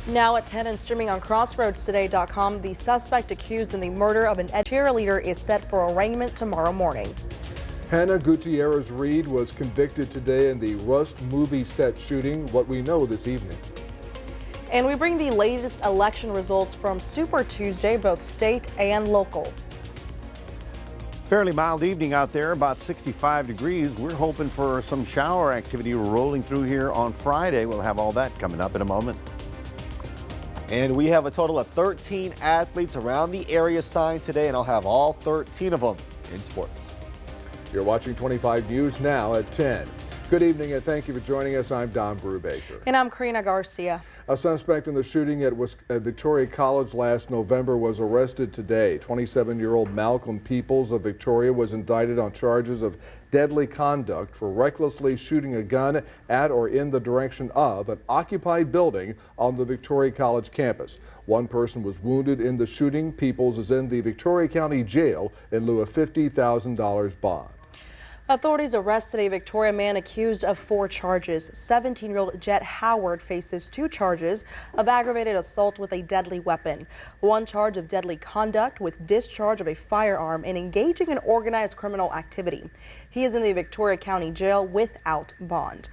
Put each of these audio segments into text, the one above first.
Now at 10 and streaming on CrossroadsToday.com, the suspect accused in the murder of an cheerleader is set for arraignment tomorrow morning. Hannah Gutierrez Reed was convicted today in the Rust movie set shooting. What we know this evening. And we bring the latest election results from Super Tuesday, both state and local. Fairly mild evening out there, about 65 degrees. We're hoping for some shower activity rolling through here on Friday. We'll have all that coming up in a moment. And we have a total of 13 athletes around the area signed today, and I'll have all 13 of them in sports. You're watching 25 News now at 10. Good evening and thank you for joining us. I'm Don Brubaker. And I'm Karina Garcia. A suspect in the shooting at Victoria College last November was arrested today. 27-year-old Malcolm Peoples of Victoria was indicted on charges of deadly conduct for recklessly shooting a gun at or in the direction of an occupied building on the Victoria College campus. One person was wounded in the shooting. Peoples is in the Victoria County Jail in lieu of $50,000 bond. Authorities arrested a Victoria man accused of 4 charges. 17-year-old Jet Howard faces 2 charges of aggravated assault with a deadly weapon, 1 charge of deadly conduct with discharge of a firearm, and engaging in organized criminal activity. He is in the Victoria County Jail without bond.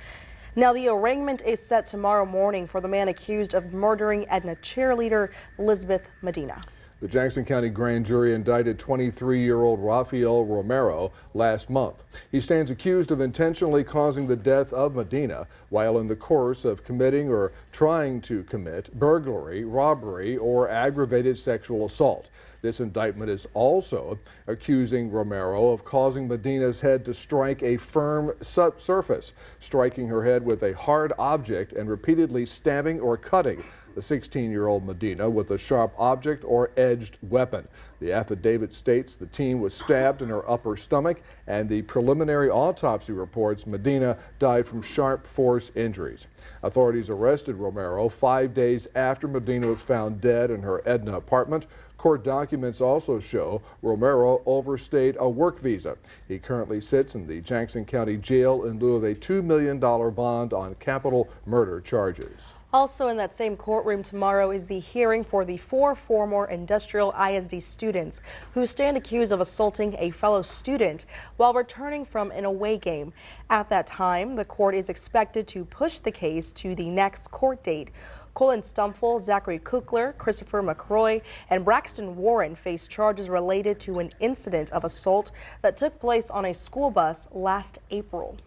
Now, the arraignment is set tomorrow morning for the man accused of murdering Edna cheerleader Elizabeth Medina. The Jackson County Grand Jury indicted 23-year-old Rafael Romero last month. He stands accused of intentionally causing the death of Medina while in the course of committing or trying to commit burglary, robbery, or aggravated sexual assault. This indictment is also accusing Romero of causing Medina's head to strike a firm surface, striking her head with a hard object and repeatedly stabbing or cutting the 16-year-old Medina with a sharp object or edged weapon. The affidavit states the teen was stabbed in her upper stomach, and the preliminary autopsy reports Medina died from sharp force injuries. Authorities arrested Romero 5 days after Medina was found dead in her Edna apartment. Court documents also show Romero overstayed a work visa. He currently sits in the Jackson County Jail in lieu of a $2 million bond on capital murder charges. Also in that same courtroom tomorrow is the hearing for the 4 former Industrial ISD students who stand accused of assaulting a fellow student while returning from an away game. At that time, the court is expected to push the case to the next court date. Colin Stumfel, Zachary Kukler, Christopher McCroy, and Braxton Warren face charges related to an incident of assault that took place on a school bus last April.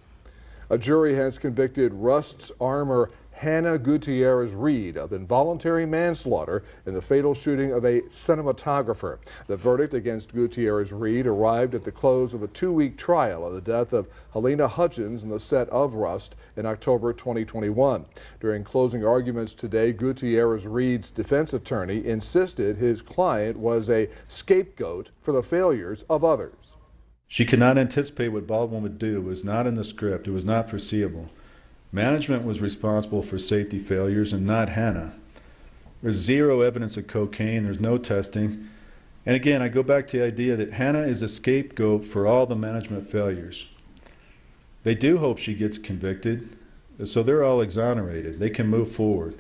A jury has convicted Rust's armor Hannah Gutierrez Reed of involuntary manslaughter in the fatal shooting of a cinematographer. The verdict against Gutierrez Reed arrived at the close of a 2-week trial of the death of Helena Hutchins in the set of Rust in October 2021. During closing arguments today, Gutierrez Reed's defense attorney insisted his client was a scapegoat for the failures of others. She could not anticipate what Baldwin would do. It was not in the script. It was not foreseeable. Management was responsible for safety failures and not Hannah. There's 0 evidence of cocaine. There's no testing. And again, I go back to the idea that Hannah is a scapegoat for all the management failures. They do hope she gets convicted, so they're all exonerated. They can move forward.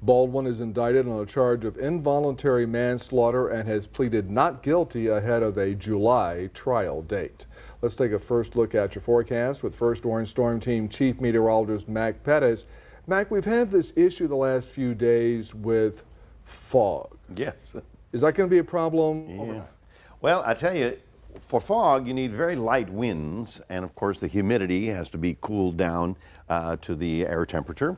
Baldwin is indicted on a charge of involuntary manslaughter and has pleaded not guilty ahead of a July trial date. Let's take a first look at your forecast with First Warn Storm Team Chief Meteorologist Mac Pettis. Mac, we've had this issue the last few days with fog. Yes. Is that going to be a problem? Yeah. Well, I tell you, for fog, you need very light winds, and of course the humidity has to be cooled down to the air temperature.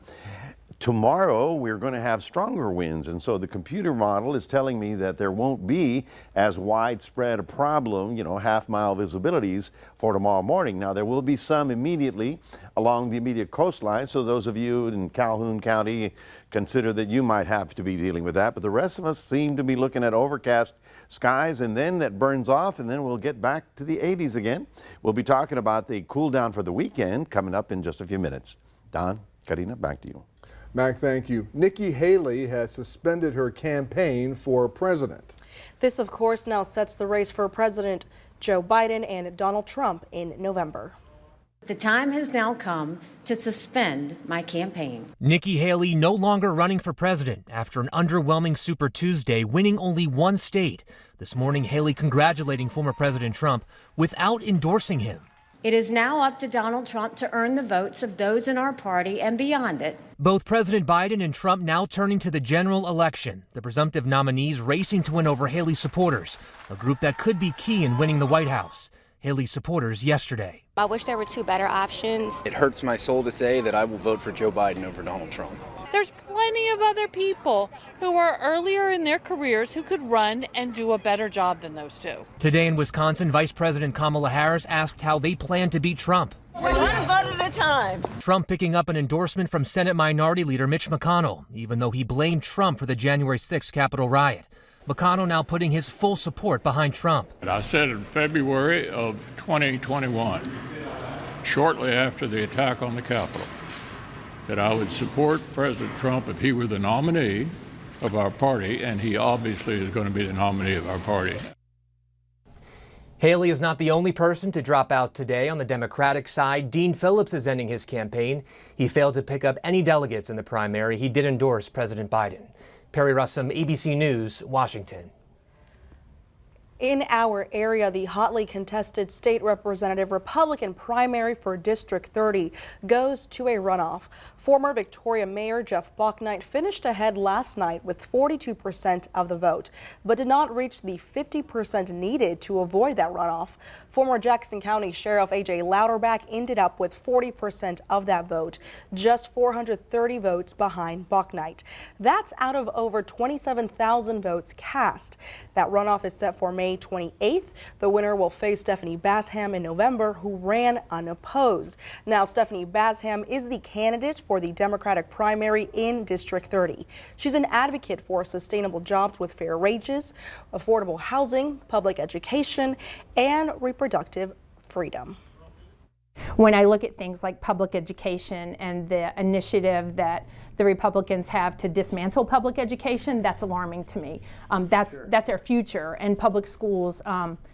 Tomorrow we're going to have stronger winds, and so the computer model is telling me that there won't be as widespread a problem, half-mile visibilities for tomorrow morning. Now there will be some immediately along the immediate coastline, so those of you in Calhoun County consider that you might have to be dealing with that, but the rest of us seem to be looking at overcast skies, and then that burns off, and then we'll get back to the 80s again. We'll be talking about the cool down for the weekend coming up in just a few minutes. Don, Karina, back to you. Mac, thank you. Nikki Haley has suspended her campaign for president. This, of course, now sets the race for President Joe Biden and Donald Trump in November. The time has now come to suspend my campaign. Nikki Haley no longer running for president after an underwhelming Super Tuesday, winning only one state. This morning, Haley congratulating former President Trump without endorsing him. It is now up to Donald Trump to earn the votes of those in our party and beyond it. Both President Biden and Trump now turning to the general election, the presumptive nominees racing to win over Haley's supporters, a group that could be key in winning the White House. Haley's supporters yesterday. I wish there were two better options. It hurts my soul to say that I will vote for Joe Biden over Donald Trump. There's plenty of other people who are earlier in their careers who could run and do a better job than those two. Today in Wisconsin, Vice President Kamala Harris asked how they plan to beat Trump. One vote at a time. Trump picking up an endorsement from Senate Minority Leader Mitch McConnell, even though he blamed Trump for the January 6th Capitol riot. McConnell now putting his full support behind Trump. I said in February of 2021, shortly after the attack on the Capitol, that I would support President Trump if he were the nominee of our party, and he obviously is going to be the nominee of our party. Haley is not the only person to drop out today. On the Democratic side, Dean Phillips is ending his campaign. He failed to pick up any delegates in the primary. He did endorse President Biden. Perry Russum, ABC News, Washington. In our area, the hotly contested state representative Republican primary for District 30 goes to a runoff. Former Victoria Mayor Jeff Bouknight finished ahead last night with 42% of the vote, but did not reach the 50% needed to avoid that runoff. Former Jackson County Sheriff A.J. Louderback ended up with 40% of that vote, just 430 votes behind Bouknight. That's out of over 27,000 votes cast. That runoff is set for May 28th. The winner will face Stephanie Basham in November, who ran unopposed. Now, Stephanie Basham is the candidate for the Democratic primary in District 30. She's an advocate for sustainable jobs with fair wages, affordable housing, public education, and reproductive freedom. When I look at things like public education and the initiative that the Republicans have to dismantle public education, that's alarming to me. That's our future, and public schools,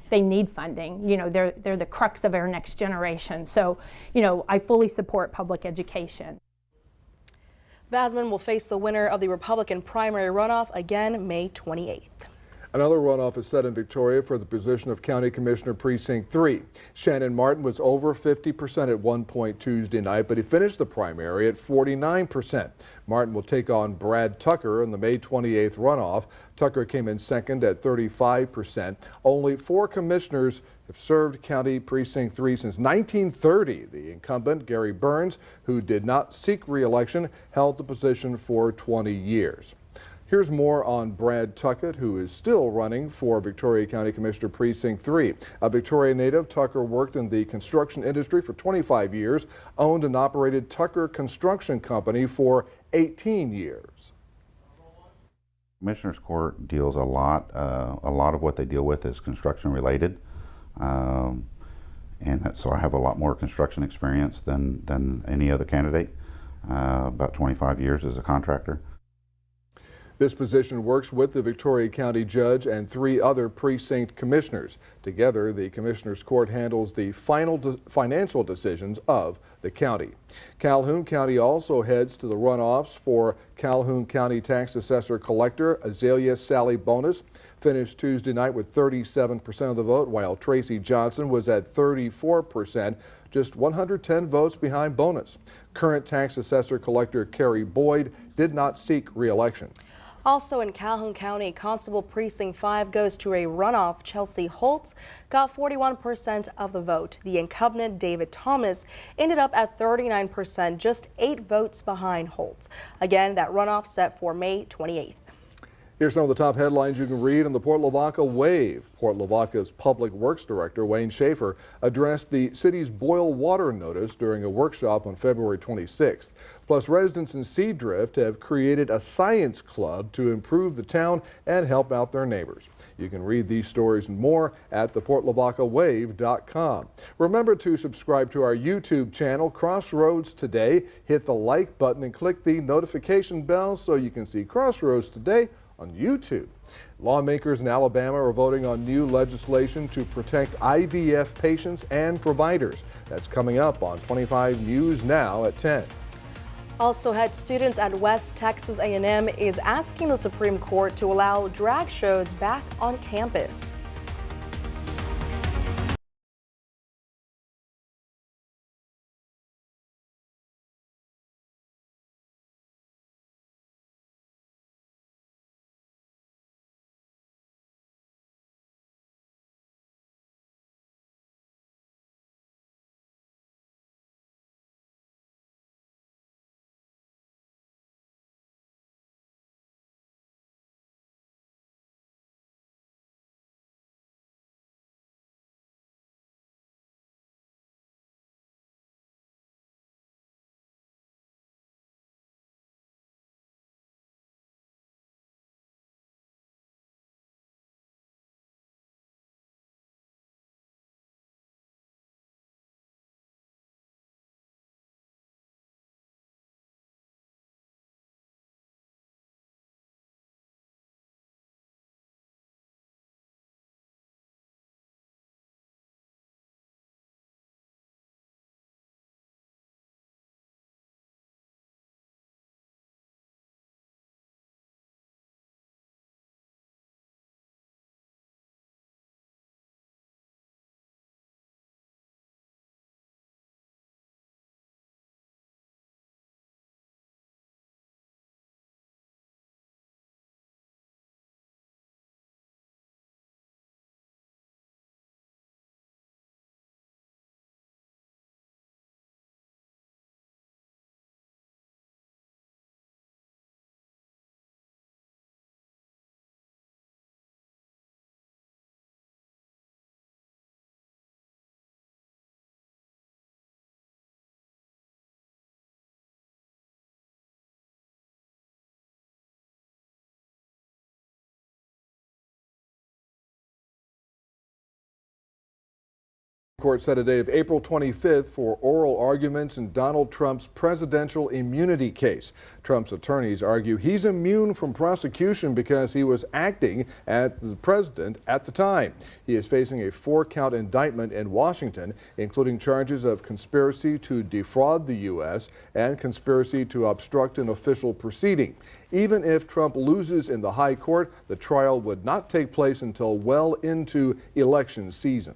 they need funding. You know, they're the crux of our next generation. So, you know, I fully support public education. Basham will face the winner of the Republican primary runoff again May 28th. Another runoff is set in Victoria for the position of County Commissioner Precinct 3. Shannon Martin was over 50% at one point Tuesday night, but he finished the primary at 49%. Martin will take on Brad Tucker in the May 28th runoff. Tucker came in second at 35%. Only 4 commissioners have served County Precinct 3 since 1930. The incumbent, Gary Burns, who did not seek re-election, held the position for 20 years. Here's more on Brad Tuckett, who is still running for Victoria County Commissioner Precinct 3. A Victoria native, Tucker worked in the construction industry for 25 years, owned and operated Tucker Construction Company for 18 years. Commissioners Court deals a lot of what they deal with is construction related. And so I have a lot more construction experience than any other candidate, about 25 years as a contractor. This position works with the Victoria County Judge and 3 other precinct commissioners. Together, the Commissioners Court handles the final financial decisions of the county. Calhoun County also heads to the runoffs for Calhoun County Tax Assessor Collector Azalea Sally Bonus. Finished Tuesday night with 37% of the vote, while Tracy Johnson was at 34%, just 110 votes behind Bonus. Current Tax Assessor Collector Carrie Boyd did not seek re-election. Also in Calhoun County, Constable Precinct 5 goes to a runoff. Chelsea Holtz got 41% of the vote. The incumbent, David Thomas, ended up at 39%, just 8 votes behind Holtz. Again, that runoff set for May 28th. Here's some of the top headlines you can read in the Port Lavaca Wave. Port Lavaca's Public Works Director, Wayne Schaefer, addressed the city's boil water notice during a workshop on February 26th. Plus, residents in Seadrift have created a science club to improve the town and help out their neighbors. You can read these stories and more at theportlavacawave.com. Remember to subscribe to our YouTube channel, Crossroads Today. Hit the like button and click the notification bell so you can see Crossroads Today on YouTube. Lawmakers in Alabama are voting on new legislation to protect IVF patients and providers. That's coming up on 25 News Now at 10. Also, head students at West Texas A&M is asking the Supreme Court to allow drag shows back on campus. Court set a date of April 25th for oral arguments in Donald Trump's presidential immunity case. Trump's attorneys argue he's immune from prosecution because he was acting as the president at the time. He is facing a 4-count indictment in Washington, including charges of conspiracy to defraud the U.S. and conspiracy to obstruct an official proceeding. Even if Trump loses in the high court, the trial would not take place until well into election season.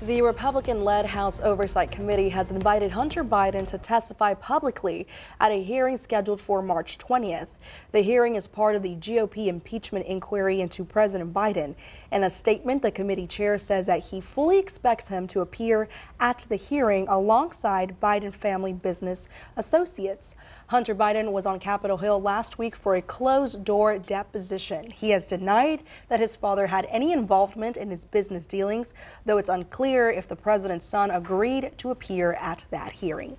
The Republican-led House Oversight Committee has invited Hunter Biden to testify publicly at a hearing scheduled for March 20th. The hearing is part of the GOP impeachment inquiry into President Biden. In a statement, the committee chair says that he fully expects him to appear at the hearing alongside Biden family business associates. Hunter Biden was on Capitol Hill last week for a closed-door deposition. He has denied that his father had any involvement in his business dealings, though it's unclear if the president's son agreed to appear at that hearing.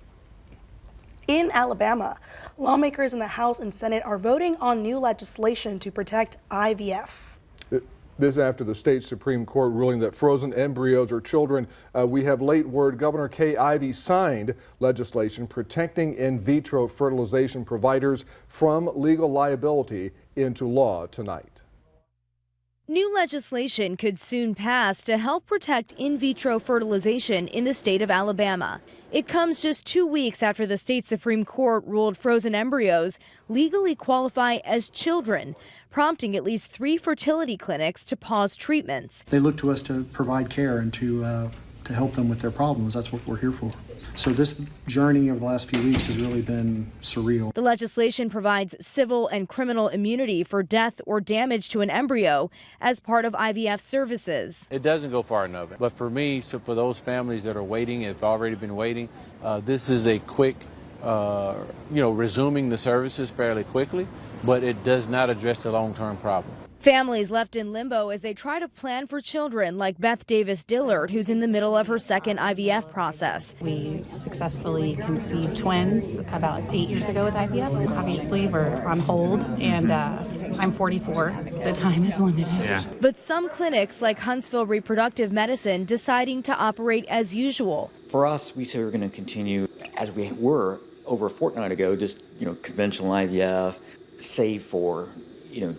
In Alabama, lawmakers in the House and Senate are voting on new legislation to protect IVF. This after the state Supreme Court ruling that frozen embryos are children. We have late word Governor Kay Ivey signed legislation protecting in vitro fertilization providers from legal liability into law tonight. New legislation could soon pass to help protect in vitro fertilization in the state of Alabama. It comes just 2 weeks after the state Supreme Court ruled frozen embryos legally qualify as children, prompting at least 3 fertility clinics to pause treatments. They look to us to provide care and to help them with their problems. That's what we're here for. So this journey over the last few weeks has really been surreal. The legislation provides civil and criminal immunity for death or damage to an embryo as part of IVF services. It doesn't go far enough. But for me, so for those families that are waiting, have already been waiting, this is a quick, resuming the services fairly quickly, but it does not address the long-term problem. Families left in limbo as they try to plan for children, like Beth Davis Dillard, who's in the middle of her second IVF process. We successfully conceived twins about 8 years ago with IVF. Obviously, we're on hold, and I'm 44, so time is limited. Yeah. But some clinics, like Huntsville Reproductive Medicine, deciding to operate as usual. For us, we say we're going to continue as we were over a fortnight ago, just conventional IVF, save for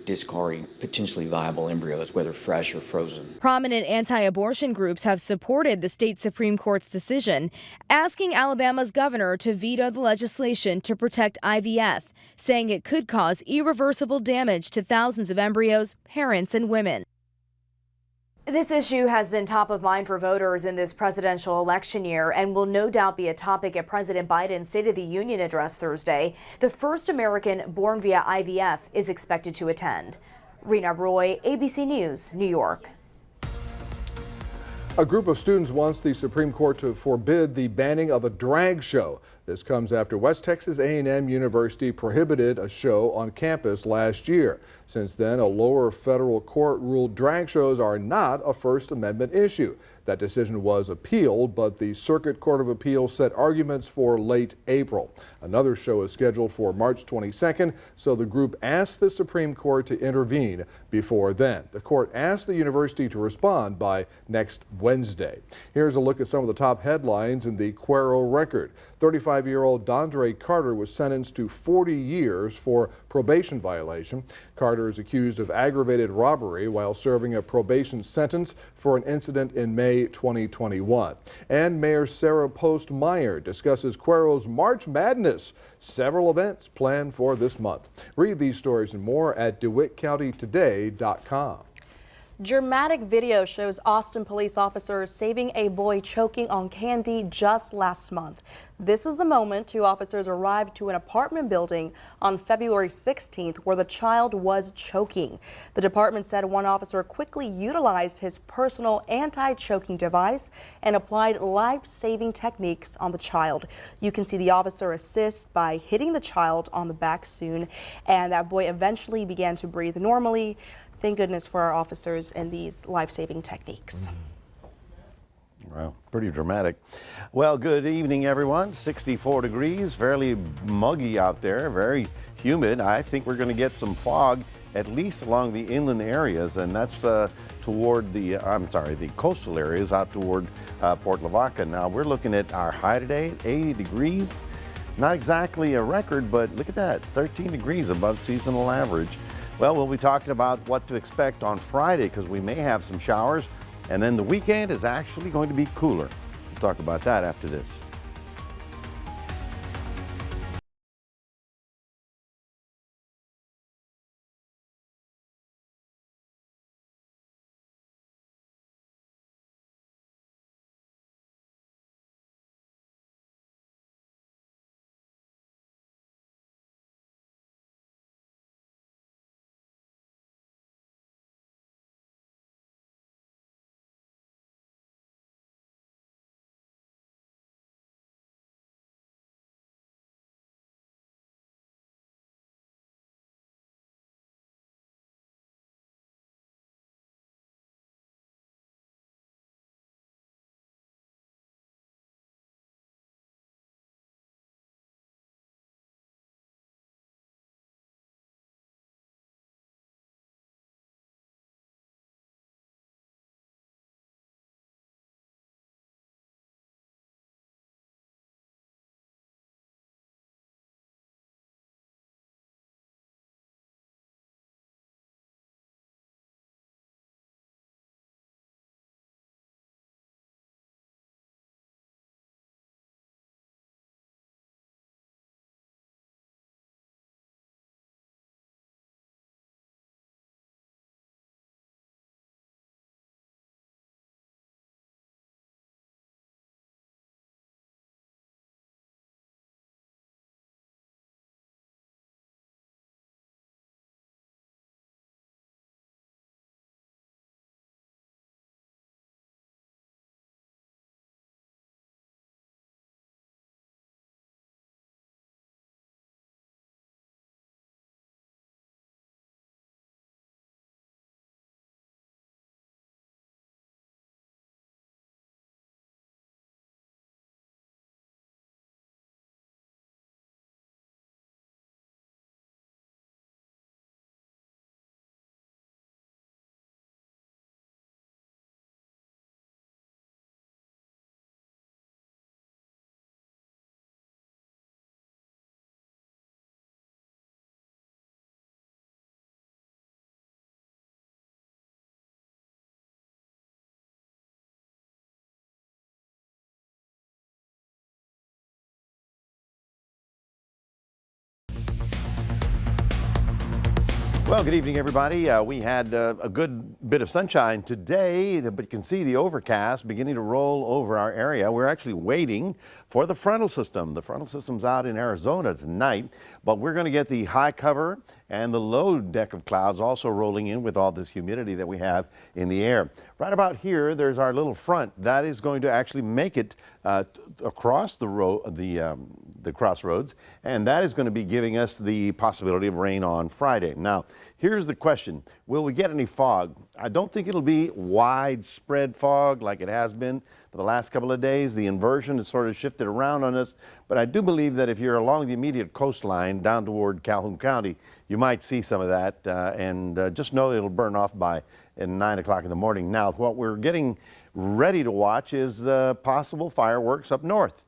discarding potentially viable embryos, whether fresh or frozen. Prominent anti-abortion groups have supported the state Supreme Court's decision, asking Alabama's governor to veto the legislation to protect IVF, saying it could cause irreversible damage to thousands of embryos, parents, and women. This issue has been top of mind for voters in this presidential election year and will no doubt be a topic at President Biden's State of the Union address Thursday. The first American born via IVF is expected to attend. Rena Roy, ABC News, New York. A group of students wants the Supreme Court to forbid the banning of a drag show. This comes after West Texas A&M University prohibited a show on campus last year. Since then, a lower federal court ruled drag shows are not a First Amendment issue. That decision was appealed, but the Circuit Court of Appeals set arguments for late April. Another show is scheduled for March 22nd, so the group asked the Supreme Court to intervene before then. The court asked the university to respond by next Wednesday. Here's a look at some of the top headlines in the Cuero record. 35-year-old Dondre Carter was sentenced to 40 years for probation violation. Carter is accused of aggravated robbery while serving a probation sentence for an incident in May 2021. And Mayor Sarah Post Meyer discusses Cuero's March Madness. Several events planned for this month. Read these stories and more at DeWittCountyToday.com. Dramatic video shows Austin police officers saving a boy choking on candy just last month. This is the moment two officers arrived to an apartment building on February 16th where the child was choking. The department said one officer quickly utilized his personal anti-choking device and applied life-saving techniques on the child. You can see the officer assist by hitting the child on the back soon, and that boy eventually began to breathe normally. Thank goodness for our officers and these life-saving techniques. Wow, pretty dramatic. Well, good evening, everyone. 64 degrees, fairly muggy out there, very humid. I think we're going to get some fog, at least along the inland areas, and that's toward the coastal areas out toward Port Lavaca. Now, we're looking at our high today, 80 degrees. Not exactly a record, but look at that, 13 degrees above seasonal average. Well, we'll be talking about what to expect on Friday because we may have some showers, and then the weekend is actually going to be cooler. We'll talk about that after this. Well, good evening, everybody. We had a good bit of sunshine today, but you can see the overcast beginning to roll over our area. We're actually waiting for the frontal system. The frontal system's out in Arizona tonight, but we're going to get the high cover and the low deck of clouds also rolling in with all this humidity that we have in the air. Right about here, there's our little front that is going to actually make it across the crossroads, and that is going to be giving us the possibility of rain on Friday. Now, here's the question. Will we get any fog? I don't think it'll be widespread fog like it has been for the last couple of days. The inversion has sort of shifted around on us, but I do believe that if you're along the immediate coastline down toward Calhoun County, you might see some of that, and just know it'll burn off by 9 o'clock in the morning. Now, what we're getting ready to watch is the possible fireworks up north.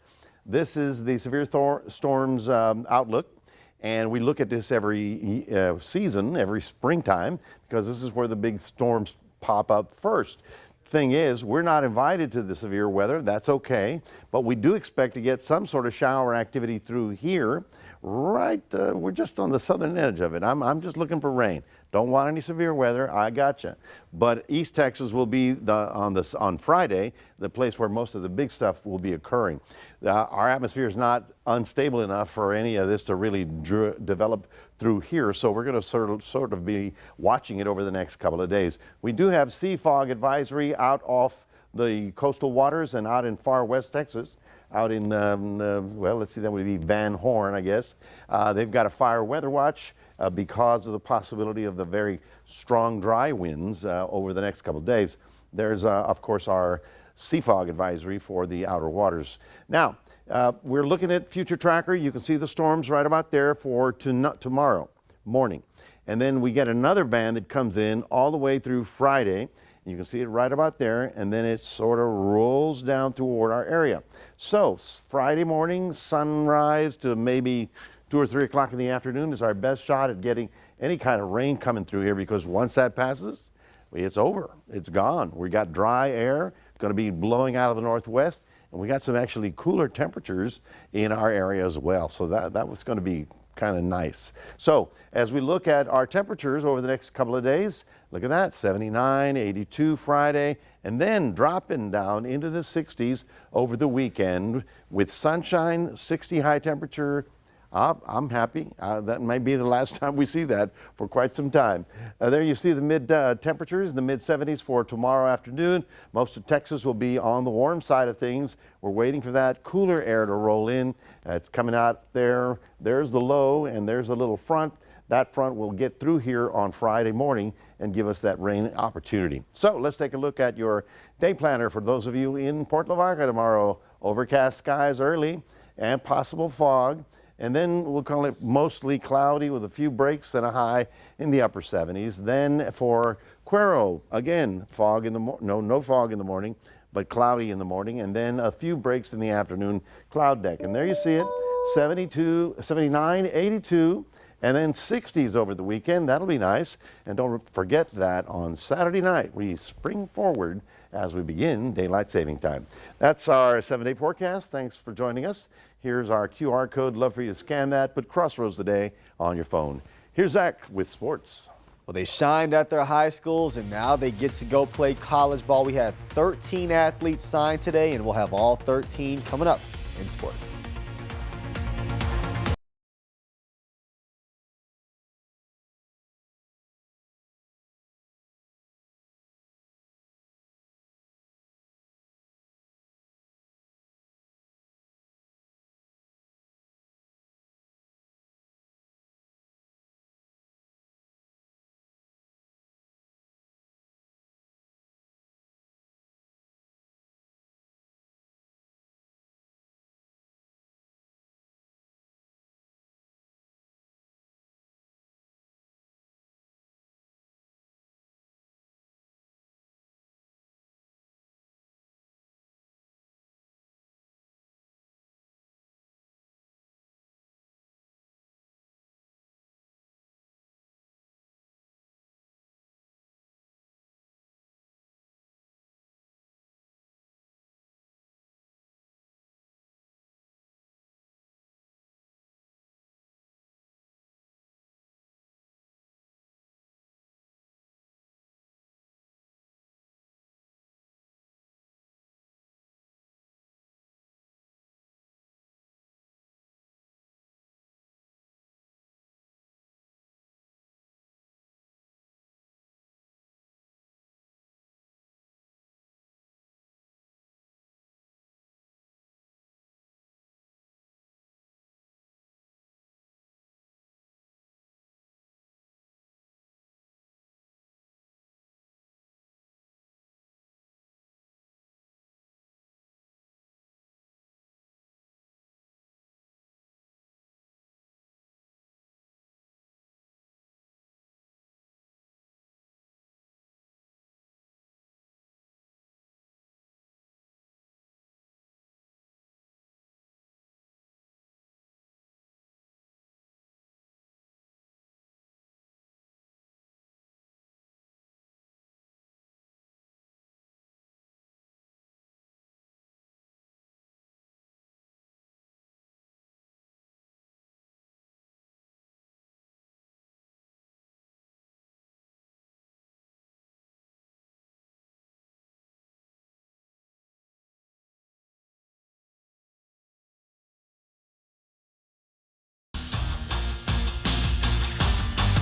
This is the severe storms outlook, and we look at this every season, every springtime, because this is where the big storms pop up first. Thing is, we're not invited to the severe weather. That's okay, but we do expect to get some sort of shower activity through here. We're just on the southern edge of it. I'm just looking for rain. Don't want any severe weather. I gotcha. But East Texas will be on Friday, the place where most of the big stuff will be occurring. Our atmosphere is not unstable enough for any of this to really develop through here, so we're going to sort of be watching it over the next couple of days. We do have sea fog advisory out off the coastal waters and out in far west Texas. Out in, well, let's see, that would be Van Horn, I guess. They've got a fire weather watch because of the possibility of the very strong dry winds over the next couple of days. There's, of course, our sea fog advisory for the outer waters. Now, we're looking at Future Tracker. You can see the storms right about there for tomorrow morning. And then we get another band that comes in all the way through Friday. You can see it right about there, and then it sort of rolls down toward our area. So Friday morning, sunrise to maybe 2 or 3 o'clock in the afternoon is our best shot at getting any kind of rain coming through here, because once that passes, it's over. It's gone. We got dry air going to be blowing out of the northwest, and we got some actually cooler temperatures in our area as well. So that was going to be kind of nice. So as we look at our temperatures over the next couple of days, look at that, 79, 82 Friday, and then dropping down into the 60s over the weekend with sunshine, 60 high temperature. I'm happy. That might be the last time we see that for quite some time. There you see the mid temperatures, the mid 70s for tomorrow afternoon. Most of Texas will be on the warm side of things. We're waiting for that cooler air to roll in. It's coming out there. There's the low, and there's a little front. That front will get through here on Friday morning and give us that rain opportunity. So let's take a look at your day planner for those of you in Port Lavaca tomorrow. Overcast skies early and possible fog. And then we'll call it mostly cloudy with a few breaks and a high in the upper 70s. Then for Cuero, again, fog in the no fog in the morning, but cloudy in the morning, and then a few breaks in the afternoon, cloud deck. And there you see it, 72, 79, 82, and then 60s over the weekend. That'll be nice. And don't forget that on Saturday night, we spring forward as we begin daylight saving time. That's our 7-day forecast. Thanks for joining us. Here's our QR code. Love for you to scan that. Put Crossroads Today on your phone. Here's Zach with sports. Well, they shined at their high schools, and now they get to go play college ball. We had 13 athletes signed today, and we'll have all 13 coming up in sports.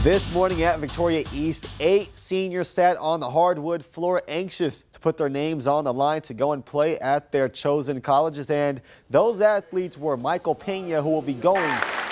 This morning at Victoria East, 8 seniors sat on the hardwood floor anxious to put their names on the line to go and play at their chosen colleges. And those athletes were Michael Pena, who will be going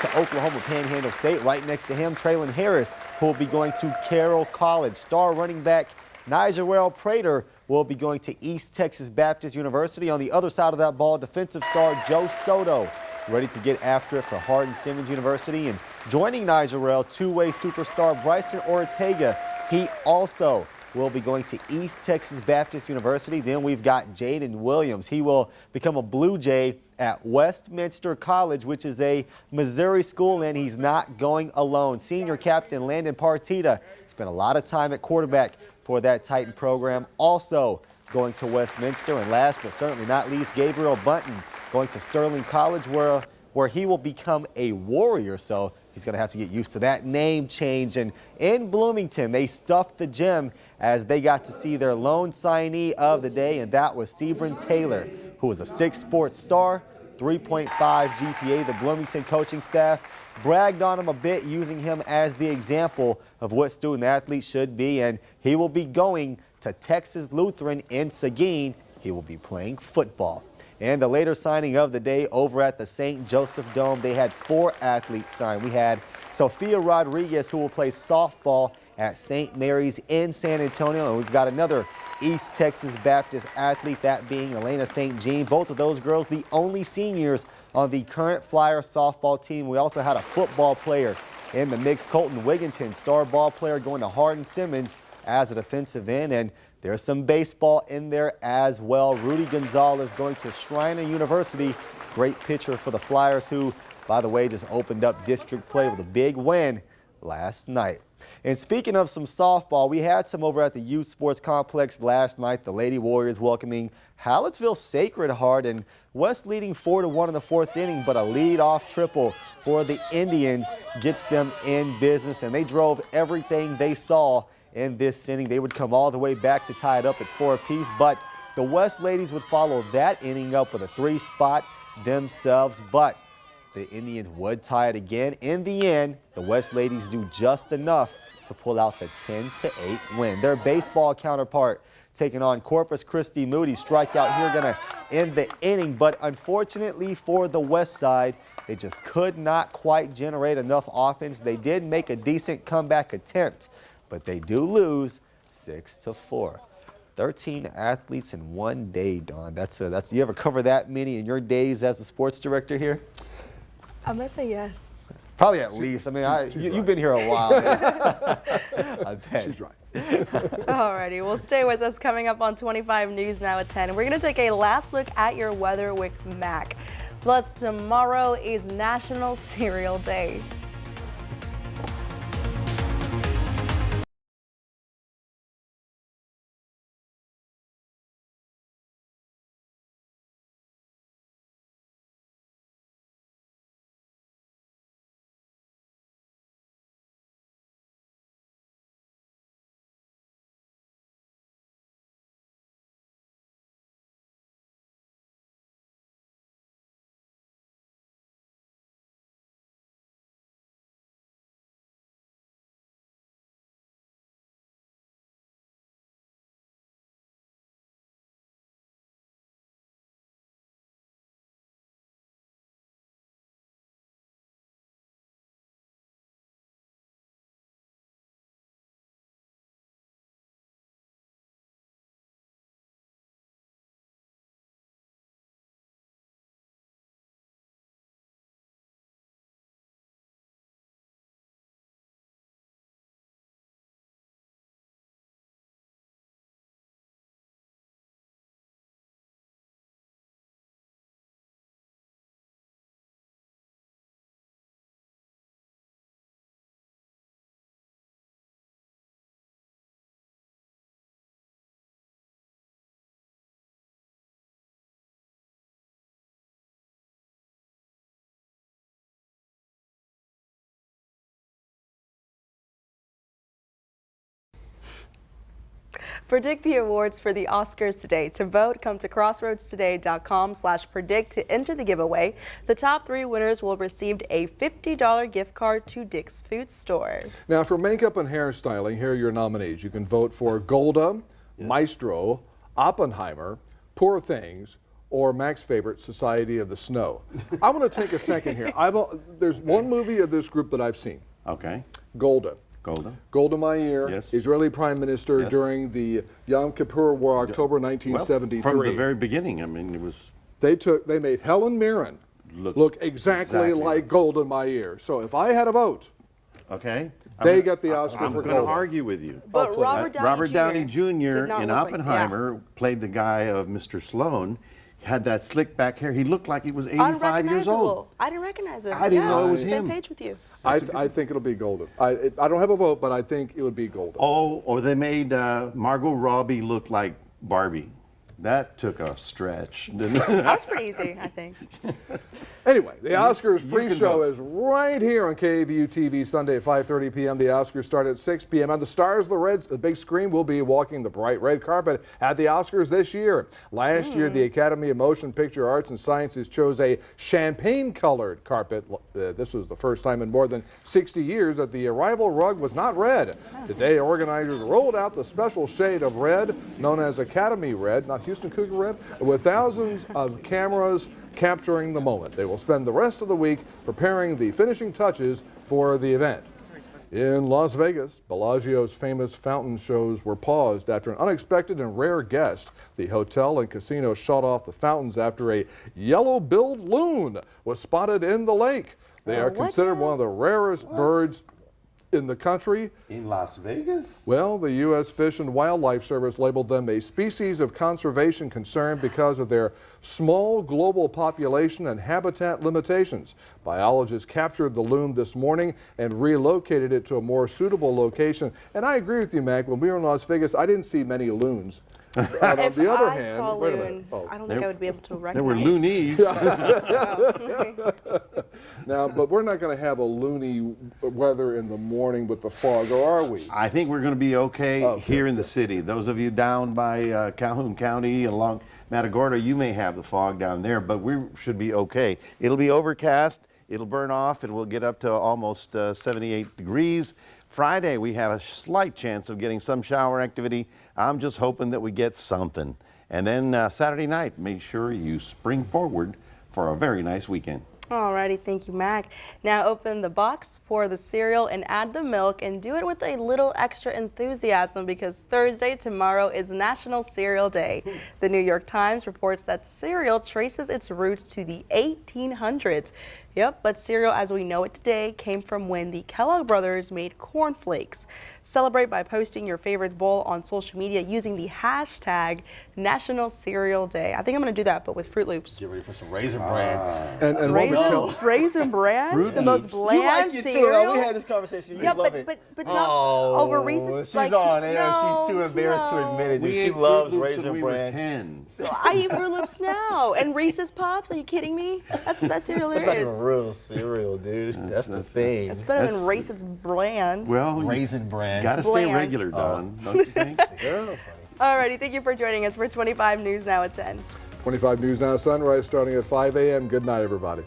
to Oklahoma Panhandle State. Right next to him, Traylon Harris, who will be going to Carroll College. Star running back Nigerell Prater will be going to East Texas Baptist University. On the other side of that ball, defensive star Joe Soto, ready to get after it for Hardin-Simmons University. And joining Nigerell, two-way superstar Bryson Ortega. He also will be going to East Texas Baptist University. Then we've got Jaden Williams. He will become a Blue Jay at Westminster College, which is a Missouri school, and he's not going alone. Senior captain Landon Partita spent a lot of time at quarterback for that Titan program, also going to Westminster. And last but certainly not least, Gabriel Bunton going to Sterling College, where he will become a Warrior. So he's going to have to get used to that name change. And in Bloomington, they stuffed the gym as they got to see their lone signee of the day, and that was Sebron Taylor, who was a 6 sports star, 3.5 GPA. The Bloomington coaching staff bragged on him a bit, using him as the example of what student athletes should be. And he will be going to Texas Lutheran in Seguin. He will be playing football. And the later signing of the day over at the St. Joseph Dome, they had 4 athletes sign. We had Sophia Rodriguez, who will play softball at St. Mary's in San Antonio. And we've got another East Texas Baptist athlete, that being Elena St. Jean. Both of those girls, the only seniors on the current Flyer softball team. We also had a football player in the mix, Colton Wigginton, star ball player, going to Hardin-Simmons as a defensive end. And there's some baseball in there as well. Rudy Gonzalez going to Schreiner University. Great pitcher for the Flyers, who, by the way, just opened up district play with a big win last night. And speaking of some softball, we had some over at the Youth Sports Complex last night. The Lady Warriors welcoming Hallettsville Sacred Heart, and West leading 4-1 in the 4th inning, but a lead-off triple for the Indians gets them in business, and they drove everything they saw in this inning. They would come all the way back to tie it up at 4 apiece, but the West ladies would follow that inning up with a 3-spot themselves, but the Indians would tie it again. In the end, the West ladies do just enough to pull out the 10-8 win. Their baseball counterpart taking on Corpus Christi Moody. Strikeout here going to end the inning, but unfortunately for the West side, they just could not quite generate enough offense. They did make a decent comeback attempt, but they do lose 6-4. 13 athletes in one day, Dawn. That's you ever cover that many in your days as the sports director here? I'm gonna say yes. Probably at least. I mean, you've been here a while. I bet. She's right. Alrighty, well, stay with us. Coming up on 25 News Now at 10. We're going to take a last look at your weather with Mac. Plus, tomorrow is National Cereal Day. Predict the awards for the Oscars today. To vote, come to crossroadstoday.com/predict to enter the giveaway. The top 3 winners will receive a $50 gift card to Dick's Food Store. Now, for makeup and hairstyling, here are your nominees. You can vote for Golda, Maestro, Oppenheimer, Poor Things, or Mac's favorite, Society of the Snow. I want to take a second here. There's one movie of this group that I've seen. Okay. Golda. Golda. Golda Meir, Yes. Israeli Prime Minister during the Yom Kippur War, October 1973. Well, from the very beginning, I mean, it was... They made Helen Mirren look exactly like Golda Meir. So if I had a vote, okay, they got the Oscar I'm for going to Golda. argue with you. But Robert Downey Jr. did not in look like- Oppenheimer played the guy of Mr. Sloan. Had that slick back hair. He looked like he was 85 years old. I didn't recognize him. I didn't know it was Same him. page with you. I think it'll be Golda. I don't have a vote, but I think it would be Golda. Oh, or they made Margot Robbie look like Barbie. That took a stretch, didn't it? That was pretty easy, I think. Anyway, the Oscars you pre-show can is right here on KVU TV Sunday at 5:30 p.m. The Oscars start at 6 p.m. On the Stars of the Reds, the big screen will be walking the bright red carpet at the Oscars this year. Last year, the Academy of Motion Picture Arts and Sciences chose a champagne-colored carpet. This was the first time in more than 60 years that the arrival rug was not red. Today, organizers rolled out the special shade of red, known as Academy Red, not Houston Cougar Red, with thousands of cameras capturing the moment. They will spend the rest of the week preparing the finishing touches for the event. In Las Vegas, Bellagio's famous fountain shows were paused after an unexpected and rare guest. The hotel and casino shut off the fountains after a yellow-billed loon was spotted in the lake. They are considered one of the rarest birds in the country. In Las Vegas? Well, the U.S. Fish and Wildlife Service labeled them a species of conservation concern because of their small global population and habitat limitations. Biologists captured the loon this morning and relocated it to a more suitable location. And I agree with you, Mac. When we were in Las Vegas, I didn't see many loons. On If the other I hand, saw wait a loon, minute. Oh. I don't think I would be able to recognize. There were loonies. Now, but we're not going to have a loony weather in the morning with the fog, or are we? I think we're going to be okay here in the city. Those of you down by Calhoun County along Matagorda, you may have the fog down there, but we should be okay. It'll be overcast, it'll burn off, and we'll get up to almost 78 degrees. Friday, we have a slight chance of getting some shower activity. I'm just hoping that we get something. And then Saturday night, make sure you spring forward for a very nice weekend. Alrighty, thank you, Mac. Now open the box, pour the cereal, and add the milk, and do it with a little extra enthusiasm because Thursday, tomorrow, is National Cereal Day. The New York Times reports that cereal traces its roots to the 1800s. Yep, but cereal as we know it today came from when the Kellogg brothers made cornflakes. Celebrate by posting your favorite bowl on social media using the hashtag National Cereal Day. I think I'm going to do that, but with Fruit Loops. Get ready for some Raisin Bran. And Raisin Bran? The most bland You like it too, cereal? though. We had this conversation. You love it. But not over Reese's. She's like, on air. no, She's too embarrassed to admit it. Dude. We She ate loves Fruit Loops Raisin when we were Bran. 10. I eat Fruit Loops now. And Reese's Pops? Are you kidding me? That's the best cereal there That's not is. even real cereal, dude. That's the thing. It's better than Reese's Bland. Well, Raisin Bran. Got to stay Bland. regular, Don, don't you think? Alrighty, thank you for joining us for 25 News Now at 10. 25 News Now Sunrise starting at 5 a.m. Good night, everybody.